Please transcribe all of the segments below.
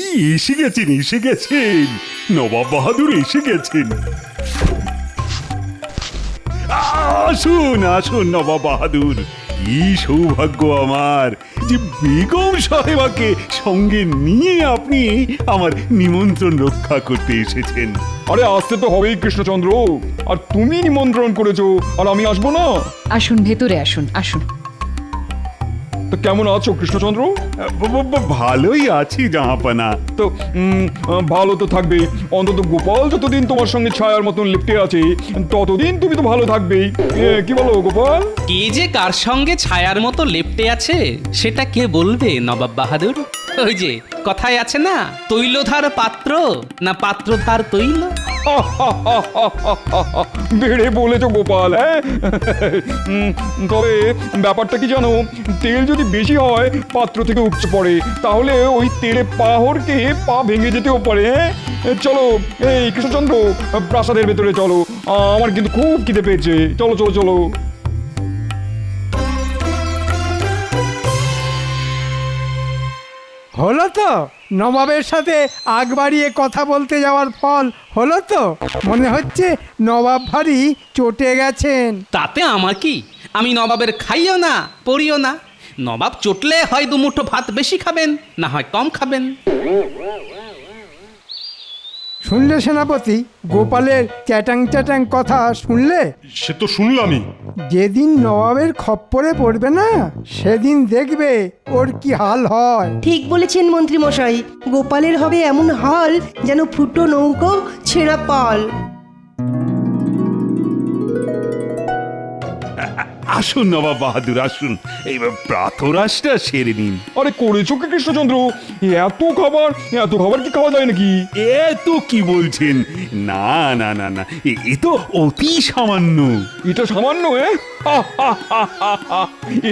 এই এসে গেছেন নবাব বাহাদুর এসে গেছেন। আসুন আসুন নবাব বাহাদুর, কি সৌভাগ্য আমার যে বেগম সাহেবাকে সঙ্গে নিয়ে আপনি আমার নিমন্ত্রণ রক্ষা করতে এসেছেন। আরে আসতে তো হবেই কৃষ্ণচন্দ্র, আর তুমি নিমন্ত্রণ করেছো আর আমি আসবো না? আসুন, ভেতরে আসুন, আসুন। তো কেমন আছো কৃষ্ণচন্দ্র? ভালোই আছি জাহাপানা। তো ভালো তো থাকবে, অন্তত গোপাল যতদিন তোমার সঙ্গে ছায়ার মতন লিপ্টে আছে ততদিন তুমি তো ভালো থাকবেই। কি বলো গোপাল? কে যে কার সঙ্গে ছায়ার মতো লেপ্টে আছে সেটা কে বলবে নবাব বাহাদুর? ওই যে কথায় আছে না, তৈলধার পাত্র না পাত্রধার তৈল। বেড়ে বলেছো গোপাল। হ্যাঁ, তবে ব্যাপারটা কি জানো, তেল যদি বেশি হয় পাত্র থেকে উপচে পড়ে, তাহলে ওই তেলে পা হড়কে পা ভেঙে যেতেও পারে। হ্যাঁ, চলো এই কৃষ্ণচন্দ্র, প্রাসাদের ভেতরে চলো, আমার কিন্তু খুব খিদে পেয়েছে। চলো চলো চলো। হলো তো নবাবের সাথে আগ বাড়িয়ে কথা বলতে যাওয়ার ফল হলো তো? মনে হচ্ছে নবাব ভারী চটে গেছেন। তাতে আমার কি? আমি নবাবের খাইও না পড়িও না। নবাব চটলে হয় দুমুঠো ভাত বেশি খাবেন, না হয় কম খাবেন। শুনলে সেনাপতি, গোপালের চ্যাটাং চ্যাটাং কথা শুনলে? সে তো শুনলামই। যেদিন নবাবের খপ্পরে পড়বে না, সেদিন দেখবে ওর কি হাল হয়। ঠিক বলেছেন মন্ত্রী মশাই, গোপালের হবে এমন হাল যেন ফুটো নৌকো ছেঁড়া পাল। আসুন নবাব বাহাদুর আসুন, এই প্রাতরাশটা সেরে নিন। আরে করেছো কি কৃষ্ণচন্দ্র? এত খাবার কি খাওয়া যায় নাকি? এত কি বলছেন? না না না না, এ তো অতি সামান্য। এটা সামান্য?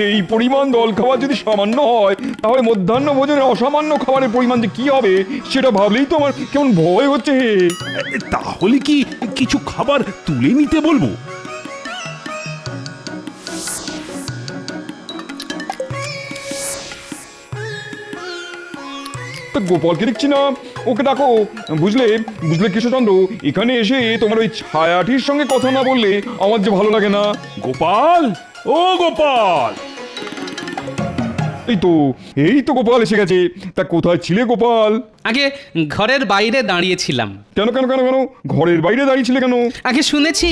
এই পরিমাণ দল খাবার যদি সামান্য হয়, তাহলে মধ্যাহ্ন ভোজনের অসামান্য খাবারের পরিমাণ যে কি হবে সেটা ভাবলেই তো আমার কেমন ভয় হচ্ছে। তাহলে কি কিছু খাবার তুলে নিতে বলবো? গোপালকে দেখছি না, ওকে ডাকো। বুঝলে বুঝলে কৃষ্ণচন্দ্র, এখানে এসে তোমার ওই ছায়াটির সঙ্গে কথা না বললে আমার যে ভালো লাগে না। গোপাল, ও গোপাল! এই তো গোপাল এসে গেছে। তা কোথায় ছিলে গোপাল? আগে ঘরের বাইরে দাঁড়িয়েছিলাম। কেন কেন কেন কেন ঘরের বাইরে দাঁড়িয়েছিলে কেন? আগে শুনেছি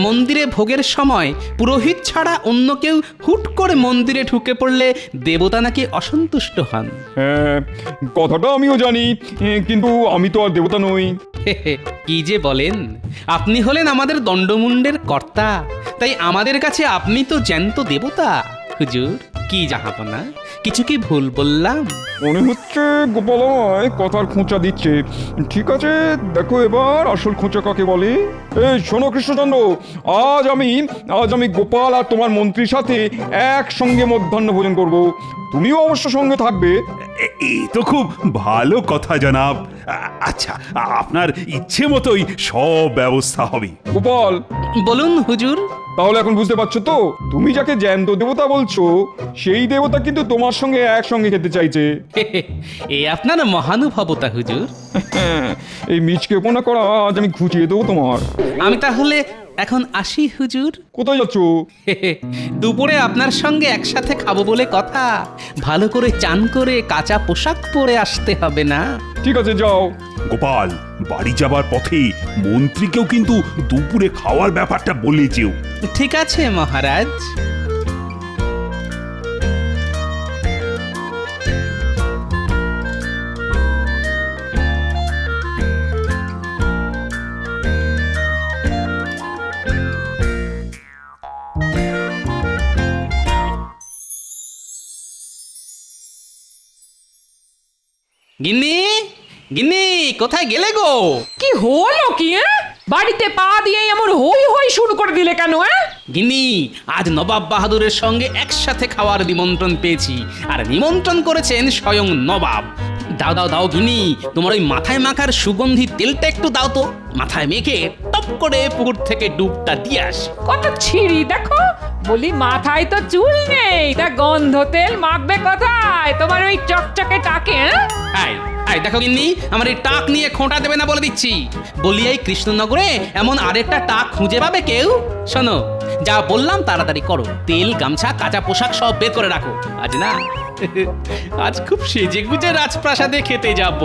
মন্দিরে ভোগের সময় পুরোহিত ছাড়া অন্য কেউ হুট করে মন্দিরে ঢুকে পড়লে দেবতা নাকি অসন্তুষ্ট হন। হ্যাঁ, কথাটা আমিও জানি, কিন্তু আমি তো আর দেবতা নই। কি যে বলেন, আপনি হলেন আমাদের দণ্ডমুণ্ডের কর্তা, তাই আমাদের কাছে আপনি তো জ্যান্ত দেবতা। হুজুর, কি জাহাপনা, কিছু কি ভুল বললাম? মনে হচ্ছে গোপাল আমায় কথার খোঁচা দিচ্ছে। ঠিক আছে, দেখো এবার আসল খোঁচা কাকে বলে। এই শোনো কৃষ্ণচন্দ্র, আজ আমি গোপাল আর তোমার মন্ত্রীর সাথে একসঙ্গে মধ্যাহ্ন ভোজন করব। তুমিও অবশ্য সঙ্গে থাকবে। এই তো খুব ভালো কথা জনাব। আচ্ছা, আপনার ইচ্ছে মতোই সব ব্যবস্থা হবে। গোপাল, বলুন হুজুর। তাহলে এখন বুঝতে পারছো তো, তুমি যাকে জ্যান্ত দেবতা বলছো, সেই দেবতা কিন্তু তোমার সঙ্গে একসঙ্গে খেতে চাইছে। এ আপনার মহানুভবতা হুজুর। এই মিচকেপনা করা আজ আমি ঘুচিয়ে দেবো তোমার। আমি তাহলে এখন আসি হুজুর। কোথায় যাচ্ছ? দুপুরে আপনার সঙ্গে একসাথে খাবো বলে কথা। ভালো করে চান করে কাঁচা পোশাক পরে আসতে হবে না? ঠিক আছে, যাও। গোপাল, বাড়ি যাবার পথে মন্ত্রীকেও কিন্তু দুপুরে খাওয়ার ব্যাপারটা বলে যেও। ঠিক আছে মহারাজ। গিন্নি, গিন্নি, কোথায় গেলে গো? কি হলো কি? বাড়িতে পা দিয়ে এমন হই হই শুরু করে দিলে কেন? গিন্নি, আজ নবাব বাহাদুরের সঙ্গে একসাথে খাওয়ার নিমন্ত্রণ পেয়েছি, আর নিমন্ত্রণ করেছেন স্বয়ং নবাব। দাও দাও দাও গিন্নি, তোমার ওই মাথায় মাখার সুগন্ধি তেলটা একটু দাও তো। মাথায় মেখে টপ করে পুকুর থেকে ডুবটা দিয়ে আসি। কত ছিঁড়ি দেখো। বলি মাথায় তো চুল নেই, তা গন্ধ তেল মাখবে কোথায় তোমার ওই চকচকে টাকে? আই এই দেখো গিন্নি, আমার এই টাক নিয়ে খোঁটা দেবে না বলে দিচ্ছি। বলি এই কৃষ্ণনগরে এমন আরেকটা টাক খুঁজে পাবে কেউ? শোনো, যা বললাম তাড়াতাড়ি করো। তেল, গামছা, কাঁচা পোশাক সব বের করে রাখো। আজ না, আজ খুব সেজে গুজে রাজপ্রাসাদে খেতে যাব।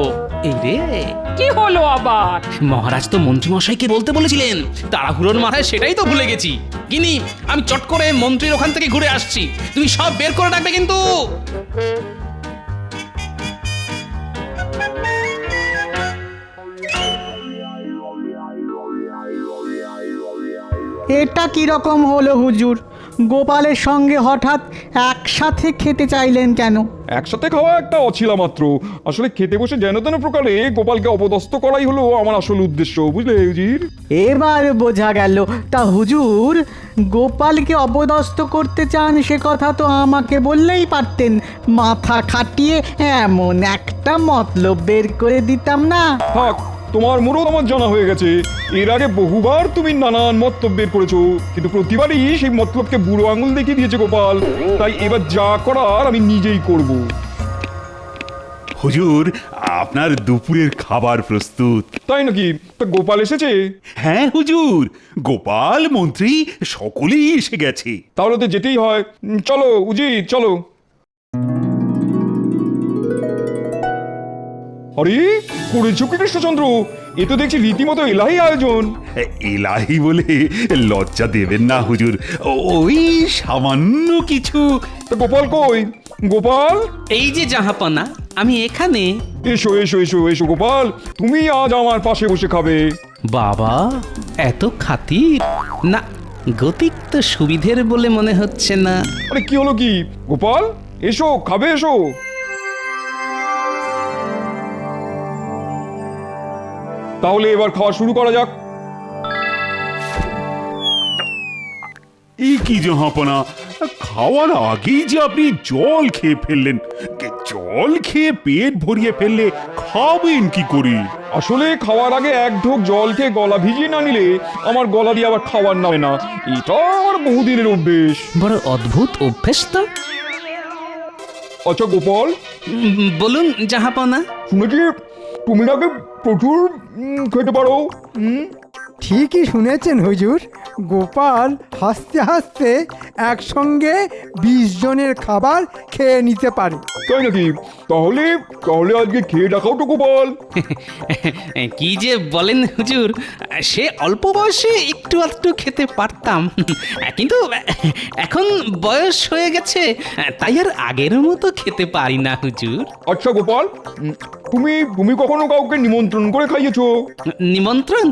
এই রে, কি হলো আবার? মহারাজ তো মন্ত্রী মশাইকে বলতে বলেছিলেন, তাড়াহুড়োর মাথায় সেটাই তো ভুলে গেছি। গিনি, আমি চট করে মন্ত্রীর ওখান থেকে ঘুরে আসছি, তুমি সব বের করে রাখবে কিন্তু। এটা কিরকম হলো হুজুর? গোপালের সঙ্গে হঠাৎ একসাথে খেতে চাইলেন কেন? একসাথে খাওয়া একটা অছিলা মাত্র। আসলে খেতে বসে যেন তেন প্রকারে গোপালকে অপদস্থ করাই হলো আমার আসল উদ্দেশ্য, বুঝলে হুজুর? এবার বোঝা গেল। তা হুজুর, গোপালকে অপদস্থ করতে চান সে কথা তো আমাকে বললেই পারতেন। মাথা খাটিয়ে এমন একটা মতলব বের করে দিতাম না। থাক, তোমার মুরদ আমার জানা হয়ে গেছে। এর আগে বহুবার তুমি নানান মতলব বের করেছো, কিন্তু প্রতিবারই সেই মতলবকে বুড়ো আঙুল দেখিয়ে দিয়েছে গোপাল। তাই এবার যা করার আমি নিজেই করব। হুজুর, আপনার দুপুরের খাবার প্রস্তুত। তাই নাকি? তা গোপাল এসেছে? হ্যাঁ হুজুর, গোপাল, মন্ত্রী সকলেই এসে গেছে। তাহলে তো যেতেই হয়। চলো উজির, চলো। আরে, করেছো কি কৃষ্ণচন্দ্র? এ তো দেখছি রীতিমতো এলাহি আয়োজন। এলাহি বলে লজ্জা দেবেন না হুজুর, ওই সামান্য কিছু। তা গোপাল কই? গোপাল, এই যে জাহাপনা, আমি এখানে। এসো এসো এসো এসো গোপাল, তুমি আজ আমার পাশে বসে খাবে। বাবা, এত খাতির না, গতিক তো সুবিধের বলে মনে হচ্ছে না। আরে কি হলো কি? গোপাল, এসো, খাবে, এসো। তাহলে এবার খাওয়া শুরু করা যাক। এই কি জাহাপনা, খাওয়ার আগেই যে আপনি জল খেয়ে ফেললেন। জল খেয়ে পেট ভরিয়ে ফেললে খাবেন কি করে? আসলে খাওয়ার আগে এক ঢোক জল খেয়ে গলা ভিজিয়ে না নিলে আমার গলা দিয়ে আবার খাবার নামে না। এটা আমার বহুদিনের অভ্যেস। বড় অদ্ভুত অভ্যেস তো। আচ্ছা গোপাল, বলুন জাহাপনা। শুনেছি তুমি নাকি প্রচুর খেতে পারো। ঠিকই শুনেছেন হুজুর, গোপাল হাসতে হাসতে একসঙ্গে 20 জনের খাবার খেয়ে নিতে পারে। তাই নাকি? তাহলে তাহলে আজকে খেয়ে দেখাও তো গোপাল। কি যে বলেন হুজুর, সে অল্প বয়সে একটু আধটু খেতে পারতাম, কিন্তু এখন বয়স হয়ে গেছে, তাই আর আগের মতো খেতে পারি না হুজুর। আচ্ছা গোপাল, তুমি তুমি কখনো কাউকে নিমন্ত্রণ করে খাইয়েছো? নিমন্ত্রণ?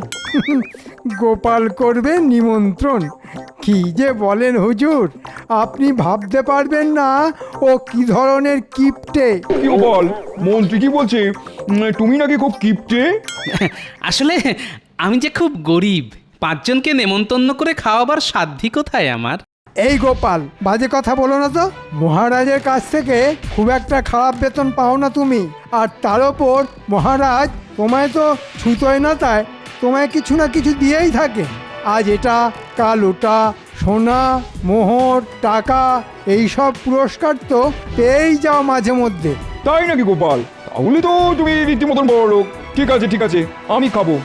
গোপাল করবে নিমন্ত্রণ? কি যে বলেন হুজুর, আপনি ভাবতে পারবেন না ও কি ধরনের কিপ্টে। কি গোপাল, মন্ত্রী কি বলছে? তুমি নাকি খুব কিপটে। আসলে আমি যে খুব গরিব, 5 জনকে নেমন্তন্ন করে খাওয়াবার সাধ্যি কোথায় আমার। এই গোপাল, বাজে কথা বলো না তো। মহারাজের কাছ থেকে খুব একটা খারাপ বেতন পাও না তুমি, আর তার ওপর মহারাজ তোমায় তো ছুতোয় না, তাই তোমায় কিছু না কিছু দিয়েই থাকে। আজ এটা, কাল ওটা, সোনা, মোহর, টাকা, এইসব পুরস্কার তো পেয়েই যাও মাঝে মধ্যে। তাই নাকি গোপাল? তাহলে তো তুমি রীতিমতন বড় লোক। ঠিক আছে ঠিক আছে, আমি খাবো।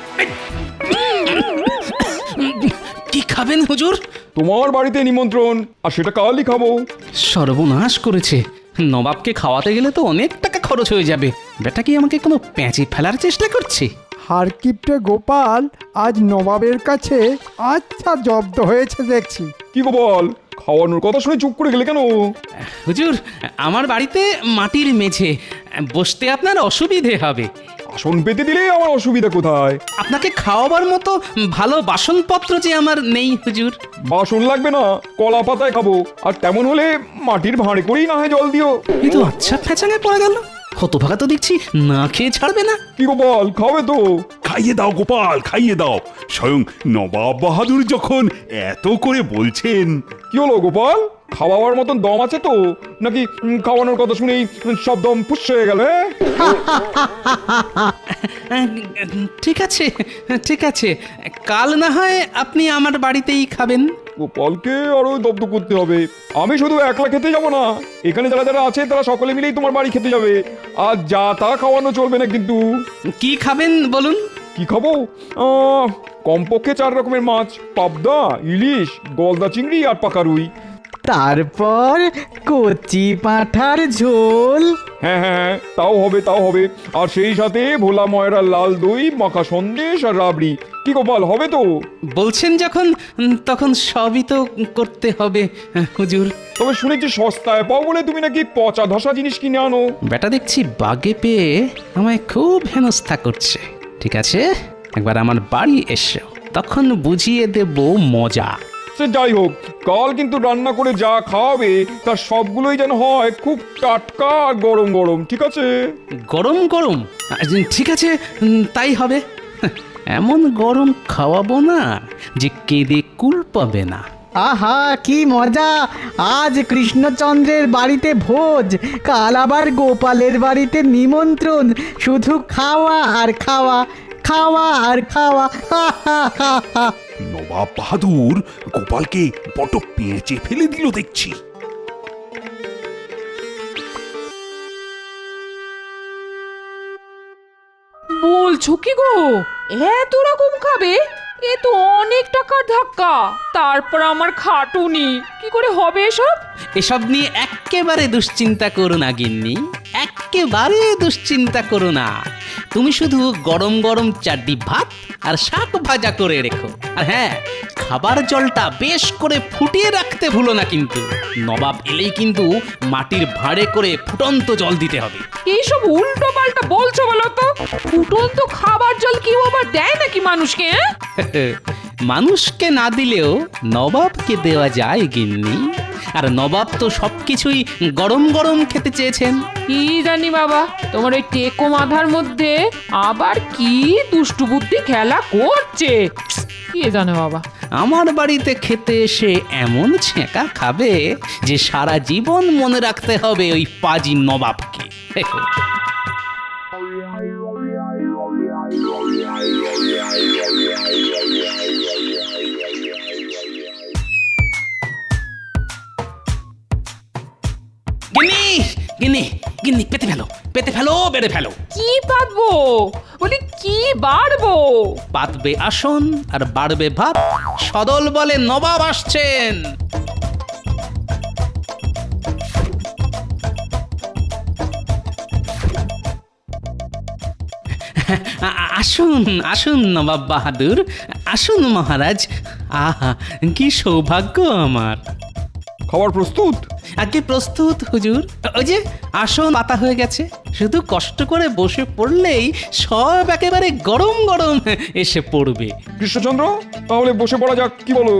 কি খাবেন হুজুর? তোমার বাড়িতে নিমন্ত্রণ, আর সেটা কালই খাবো। সর্বনাশ করেছে, নবাবকে খাওয়াতে গেলে তো অনেক টাকা খরচ হয়ে যাবে। বেটা কি আমাকে কোনো প্যাঁচে ফেলার চেষ্টা করছে? হারকিপ্টে গোপাল আজ নবাবের কাছে আচ্ছা জব্দ হয়েছে দেখছি। কি গোপাল, খাওয়ানোর কথা শুনে চুপ করে গেলে কেন? হুজুর, আমার বাড়িতে মাটির মেঝে, বসতে আপনার অসুবিধে হবে। আসন পেতে দিলে আমার অসুবিধা কোথায়? আপনাকে খাওয়াবার মতো ভালো বাসনপত্র যে আমার নেই হুজুর। বাসন লাগবে না, কলা পাতায় খাবো। আর তেমন হলে মাটির ভাঁড়ে করেই না হয় জল দিও। এই তো আচ্ছা ফ্যাচাঙে পড়ে গেল, হতভাগা তো দেখছি না খেয়ে ছাড়বে না। কি গোপাল, খাবে তো? খাইয়ে দাও গোপাল, খাইয়ে দাও। স্বয়ং নবাব বাহাদুর যখন এত করে বলছেন। কি হলো গোপাল, খাওয়াবার মতন দম আছে তো, নাকি খাওয়ানোর কথা শুনেই সব দম ফুস হয়ে গেল? ঠিক আছে ঠিক আছে, কাল না হয় আপনি আমার বাড়িতেই খাবেন। গোপালকে আরো দগ্ধ করতে হবে। আমি শুধু একলা খেতে যাব না, এখানে যারা যারা আছে তারা সকলে মিলেই তোমার বাড়ি খেতে যাবে। আর যা তা খাওয়ানো চলবে না কিন্তু। কি খাবেন বলুন? কি খাবো? কমপক্ষে 4 রকমের মাছ, পাবদা, ইলিশ, গলদা চিংড়ি আর পাকা রুই। তারপর কচি পাঁঠার ঝোল। হ্যাঁ হ্যাঁ হ্যাঁ, তাও হবে তাও হবে। আর সেই সাথে ভোলা ময়রা লাল দই, মাখা সন্দেশ আর রাবড়ি। কি গোপাল, হবে তো? বলছেন যখন তখন সবই তো করতে হবে হুজুর। তবে শুনেছি সস্তায় পাও বলে তুমি নাকি পচা ধসা জিনিস কিনে আনো। বেটা দেখছি বাগে পেয়ে আমায় খুব হেনস্থা করছে। ঠিক আছে, একবার আমার বাড়ি এসো, তখন বুঝিয়ে দেব মজা। সে যাই হোক, কাল কিন্তু রান্না করে যা খাওয়াবে তার সবগুলোই যেন হয় খুব টাটকা আর গরম গরম, ঠিক আছে? গরম গরম? ঠিক আছে, তাই হবে। এমন গরম খাওয়াবো না যে কেঁদে কুল পাবে না। আহা কি মজা! আজ কৃষ্ণচন্দ্রের বাড়িতে ভোজ, কাল আবার গোপালের বাড়িতে নিমন্ত্রণ। শুধু খাওয়া আর খাওয়া, খাওয়া আর খাওয়া। হা হা হা হা। নবাব বাহাদুর গোপালকে বড় পেঁচে ফেলে দিল দেখছি। বলছো কি গো, এত রকম খাবে? এ তো অনেক টাকার ধাক্কা। তারপর আমার খাটুনি, কি করে হবে এসব? এসব নিয়ে এক্কেবারে দুশ্চিন্তা করো না গিন্নি, এক্কেবারে দুশ্চিন্তা করো না। তুমি শুধু গরম গরম চারটি ভাত আর শাক ভাজা করে রেখো। আর হ্যাঁ, খাবার জলটা বেশ করে ফুটিয়ে রাখতে ভুলো না কিন্তু। নবাব এলেই কিন্তু মাটির ভাঁড়ে করে ফুটন্ত জল দিতে হবে। এইসব উল্টো পাল্টা বলছো বলো তো? ফুটন্ত খাবার জল কেউ আবার দেয় নাকি মানুষকে? মানুষকে না দিলেও নবাবকে দেওয়া যায় গিন্নি। আর নবাব তো সবকিছুই গরম গরম খেতে চেয়েছেন। কি জানি বাবা, তোমার ওই টেকো মাথার মধ্যে আবার কি দুষ্টু বুদ্ধি খেলা করছে, কে জানে বাবা। আমার বাড়িতে খেতে এসে এমন ছেঁকা খাবে যে সারা জীবন মনে রাখতে হবে ওই পাজি নবাবকে। গিন্নি গিন্নি গিন্নি, পেতে ফেলো পেতে ফেলো, বেড়ে ফেলো। কি পাতবো বলি, কি বাড়বো? পাতবে আসন আর বাড়বে ভাত। সদল বলে নবাব আসছেন। আসুন আসুন নবাব বাহাদুর, আসুন মহারাজ। আহা কি সৌভাগ্য আমার। খাবার প্রস্তুত? আগে প্রস্তুত হুজুর। ওই যে আসন পাতা হয়ে গেছে, শুধু কষ্ট করে বসে পড়লেই সব একেবারে গরম গরম এসে পড়বে। কৃষ্ণচন্দ্র, তাহলে বসে পড়া যাক, কি বলো?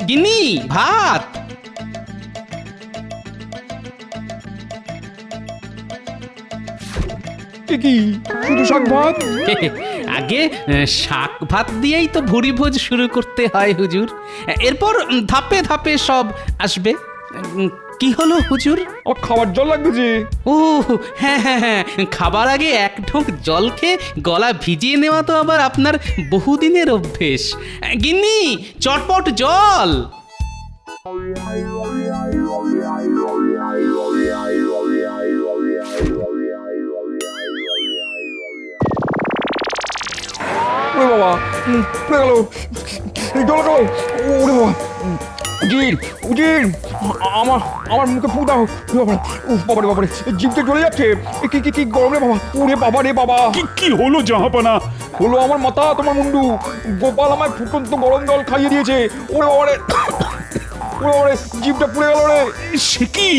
গিন্নি, ভাত। এ কি, শুধু শাক ভাত? আগে শাক ভাত দিয়েই তো ভুরি ভোজ শুরু করতে হয় হুজুর। এরপর ধাপে ধাপে সব আসবে। কি হলো হুজুর? আর খাবার জল লাগবে যে। ও হ্যাঁ হ্যাঁ হ্যাঁ, খাবার আগে এক ঢোক জল খেয়ে গলা ভিজিয়ে নেওয়া তো আবার আপনার বহুদিনের অভ্যেস। গিন্নি, চটপট জল। ওরে বাবা, পড়ে গেল, জল গেল। ওরে বাবা, উজির উজির, আমার আমার মুখে ফু দাও। বাবারে বাবারে, জিভটা জ্বলে যাচ্ছে। কি কি কি গরম রে বাবা। ওরে বাবা রে বাবা। কি হলো জাহাপানা? হলো আমার মাথা তোমার মুন্ডু। গোপাল আমায় ফুটন্ত গরম জল খাইয়ে দিয়েছে। ওরে বাবারে, ওরে বাবারে, জিভটা পুড়ে গেল রে। সে কি?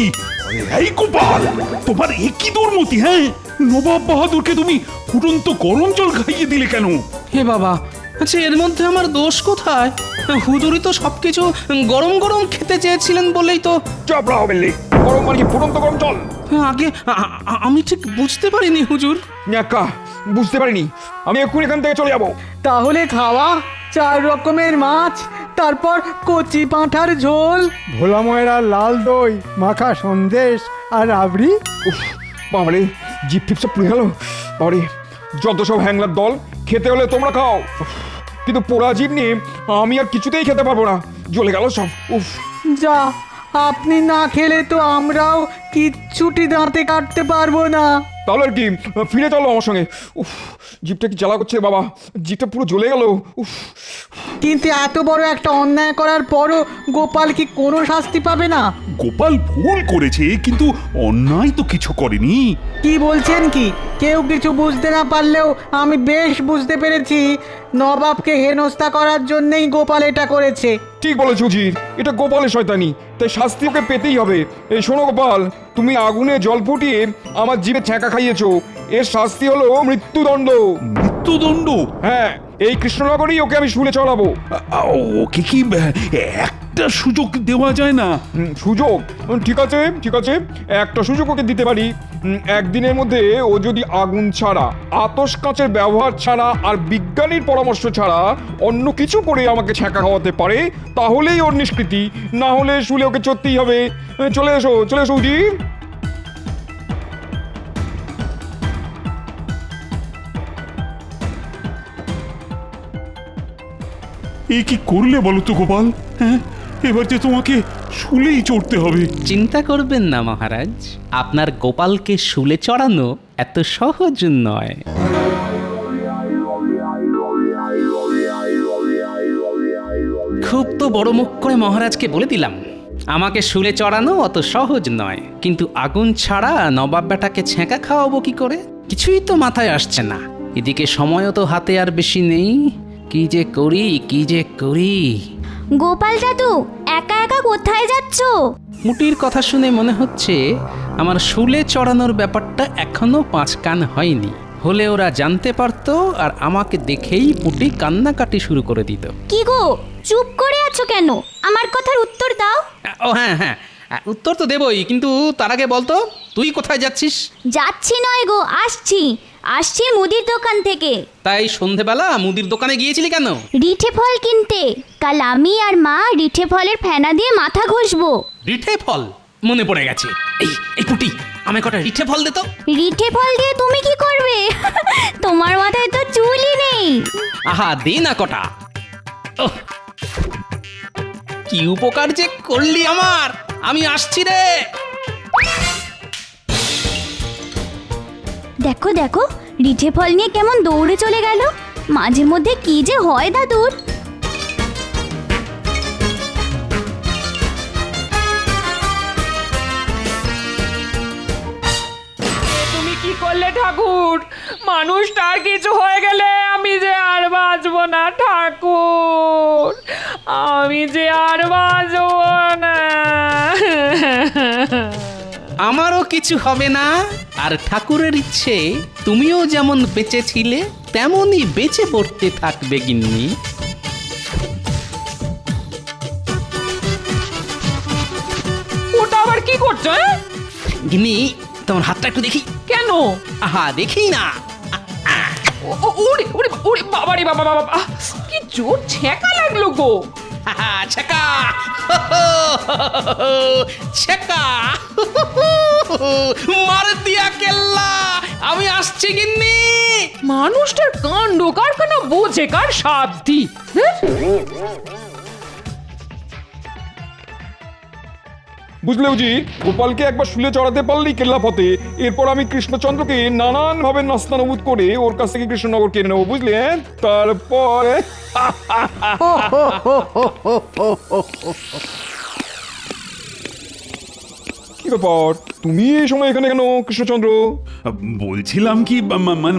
এই গোপাল, তোমার একই দুর্মতি? হ্যাঁ, নবাব বাহাদুরকে তুমি ফুটন্ত গরম জল খাইয়ে দিলে কেন? হে বাবা, আচ্ছা এর মধ্যে আমার দোষ কোথায়? হুজুরই তো সবকিছু গরম গরম খেতে চেয়েছিলেন বলেই তো। চাপড়া হবে লে, গরম মানে কি ফুটন্ত গরম জল? আগে আমি ঠিক বুঝতে পারিনি হুজুর। ন্যাকা, বুঝতে পারিনি। আমি এক্ষুনি এখান থেকে চলে যাবো। তাহলে খাওয়া 4 রকমের মাছ, তারপর কচি পাঁঠার ঝোল। ভোলা ময়রা লাল দই, মাখা সন্দেশ আর রাবড়ি। উফ, বাবারে, জিভ ফিপ সব পুড়ে গেল। বাবারে, যত সব হ্যাংলার দল, খেতে হলে তোমরা খাও। উফ, কিন্তু পোড়া জীব নিয়ে আমি আর কিছুতেই খেতে পারবো না, জ্বলে গেল সব। উফ, যা, আপনি না খেলে তো আমরাও কিচ্ছুটি দাঁতে কাটতে পারবো না। তাহলে আর কি, ফিরে চলো আমার সঙ্গে। উফ, জিভটা কি জ্বালা করছে বাবা, জিভটা পুরো জ্বলে গেল। উফ, কিন্তু এত বড় একটা অন্যায় করার পরও গোপাল কি কোনো শাস্তি পাবে না? গোপাল ভুল করেছে, কিন্তু অন্যায় তো কিছু করেনি। কি বলছেন কি? কেউ কিছু বুঝতে না পারলেও আমি বেশ বুঝতে পেরেছি নবাবকে হেনস্থা করার জন্যই গোপাল এটা করেছে। ঠিক বলেছো উজির, এটা গোপালের শয়তানি, তাই শাস্তি ওকে পেতেই হবে। এই শোনো গোপাল, তুমি আগুনে জল ফুটিয়ে আমার জিভে ছ্যাঁকা খাইয়েছো, এর শাস্তি হলো মৃত্যুদণ্ড। মৃত্যুদণ্ড? হ্যাঁ, এই কৃষ্ণনগরেই ওকে আমি শুলে চড়াবো। ওকে কি একটা সুযোগ দেওয়া যায় না? সুযোগ? ঠিক আছে ঠিক আছে, একটা সুযোগ ওকে দিতে পারি। একদিনের মধ্যে ও যদি আগুন ছাড়া, আতশ কাচের ব্যবহার ছাড়া আর বিজ্ঞানীর পরামর্শ ছাড়া অন্য কিছু করে আমাকে ছ্যাঁকা খাওয়াতে পারে, তাহলেই ওর নিষ্কৃতি, না হলে শুলে ওকে চড়তেই হবে। চলে এসো চলে এসো উজি। এ কি করলে বলো তো গোপাল? হ্যাঁ, এবার যে তোমাকে শুলেই চড়তে হবে। চিন্তা করবেন না মহারাজ, আপনার গোপালকে শুলে চড়ানো এত সহজ নয়। খুব তো বড় মুখ করে মহারাজকে বলে দিলাম আমাকে শুলে চড়ানো অত সহজ নয়, কিন্তু আগুন ছাড়া নবাব বেটাকে ছ্যাঁকা খাওয়াবো কি করে? কিছুই তো মাথায় আসছে না। এদিকে সময়ও তো হাতে আর বেশি নেই। কি যে করি কি যে করি। গোপাল দাদু, একা একা কোথায় যাচ্ছো? মুটির কথা শুনে মনে হচ্ছে আমার শুলে চড়ানোর ব্যাপারটা এখনো 5 কান হয়নি। হলে ওরা জানতে পারতো আর আমাকে দেখেই পুটি কান্নাকাটি শুরু করে দিত। কি গো, চুপ করে আছো কেন? আমার কথার উত্তর দাও। ও হ্যাঁ হ্যাঁ, উত্তর তো দেবই, কিন্তু তার আগে বলতো তুই কোথায় যাচ্ছিস? যাচ্ছি নয় গো, আসছি মুদির দোকান থেকে। তাই সন্ধেবেলা মুদির দোকানে গিয়েছিলি কেন? রিঠে ফল কিনতে। কাল আমি আর মা রিঠে ফলের ফেনা দিয়ে মাথা ঘষবো। রিঠে ফল? মনে পড়ে গেছে। এই পুটি, আমায় কটা রিঠে ফল দে তো। রিঠে ফল দিয়ে তুমি কি করবে? তোমার মাথায় তো চুলই নেই। আহা, দে না কটা। ওহ, কি উপকার যে করলি আমার। আমি আসছি রে। দেখো দেখো, রিঠে ফল নিয়ে কেমন দৌড়ে চলে গেল। মাঝে মধ্যে কি যে হয় দাদুর। তুমি কি করলে ঠাকুর? মানুষটার কিছু হয়ে গেলে আমি যে আর বাঁচবো না ঠাকুর, আমি যে আর বাঁচবো না। আমারও কিছু হবে না। আর ঠাকুরের ইচ্ছে তুমিও যেমন বেঁচে ছিলে তেমনই বেঁচে পড়তে থাকবে গিন্নি। ওটা আবার কি করছো? গিন্নি, তোমার হাতটা একটু দেখি। কেন? আহা, দেখি না। ওরে ওরে ওরে, বাবা রে বাবা বাবা, কি জোর ছ্যাঁকা লাগলো গো। আহা, ছ্যাঁকা ছ্যাঁকা, মার দিয়া কেল্লা। আমি আসছি গিন্নি। মানুষটার কাণ্ড কারখানা বোঝে কার সাধ্যি। বুঝলে উজি, গোপালকে একবার শুলে চড়াতে পারলেই কেল্লা ফতে। এরপর আমি কৃষ্ণচন্দ্রকে নানান ভাবে নাস্তানুবুদ করে ওর কাছ থেকে কৃষ্ণনগর কিনে নেবো, বুঝলে? তারপরে কি ব্যাপার, তুমি এই সময় এখানে কেন কৃষ্ণচন্দ্র? বলছিলাম কি,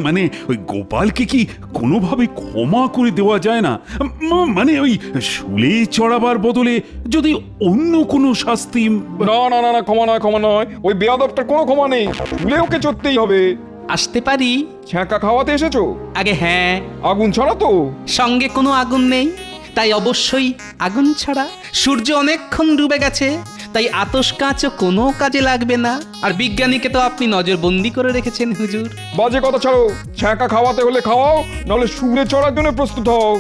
মানে ওই গোপালকে কি কোনোভাবে ক্ষমা করে দেওয়া যায় না? মানে ওই শুলে চড়াবার বদলে যদি অন্য কোনো শাস্তি। না না না না, ক্ষমা নয় ক্ষমা নয়, ওই বেয়াদবটার কোনো ক্ষমা নেই, শুলে ওকে চড়তেই হবে। আসতে পারি? ছ্যাঁকা খাওয়াতে এসেছো? আগে হ্যাঁ। আগুন ছাড়া তো? সঙ্গে কোনো আগুন নেই, তাই অবশ্যই আগুন ছাড়া। সূর্য অনেকক্ষণ ডুবে গেছে, তাই আতশ কাঁচও কোনো কাজে লাগবে না। আর বিজ্ঞানীকে তো আপনি নজরবন্দি করে রেখেছেন হুজুর। বাজে কথা ছাড়ো, ছ্যাঁকা খাওয়াতে হলে খাওয়াও, নাহলে শুলে চড়ার জন্য প্রস্তুত হও।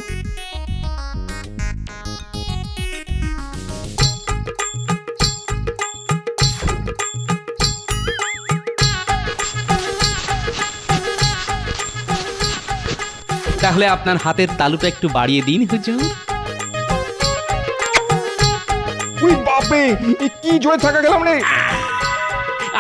তাহলে আপনার হাতের তালুটা একটু বাড়িয়ে দিন হুজুর। ওই বাপে এ কি জোরে থাকা গেলাম রে।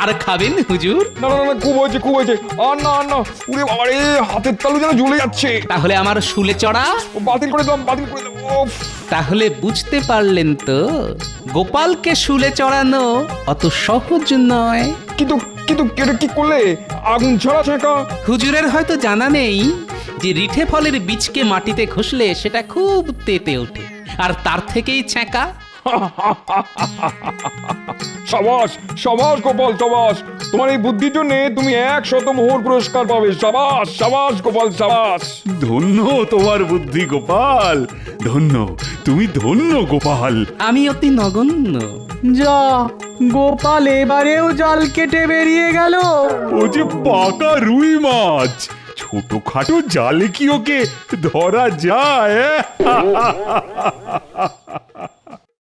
আর খাবেন হুজুর? না না না, খুব হয়েছে খুব হয়েছে, আর না আর না। উরে বাবা রে, হাতের তালু যেন জ্বলে যাচ্ছে। তাহলে আমার শুলে চড়া? ও, বাতিল করে দিলাম বাতিল করে দিলাম। ওফ, তাহলে বুঝতে পারলেন তো গোপালকে শুলে চড়ানো অত সহজ নয়। কিন্তু কিন্তু এটা কি করলে? আগুন ছাড়া ছেঁকা। হুজুরের হয়তো জানা নেই যে রিঠে ফলের বীজকে মাটিতে ঘষলে সেটা খুব তেতে ওঠে, আর তার থেকেই ছ্যাঁকা। সাবাস সাবাস গোপাল সাবাস, তোমার এই বুদ্ধির জন্য তুমি 100 মোহর পুরস্কার পাবে। সাবাস সাবাস গোপাল সাবাস। ধন্য তোমার বুদ্ধি গোপাল, ধন্য, তুমি ধন্য গোপাল। আমি অতি নগণ্য। যা, গোপাল এবারেও জাল কেটে বেরিয়ে গেল। ও যে পাকা রুই মাছ, ছোটখাটো জালে কি ওকে ধরা যায়?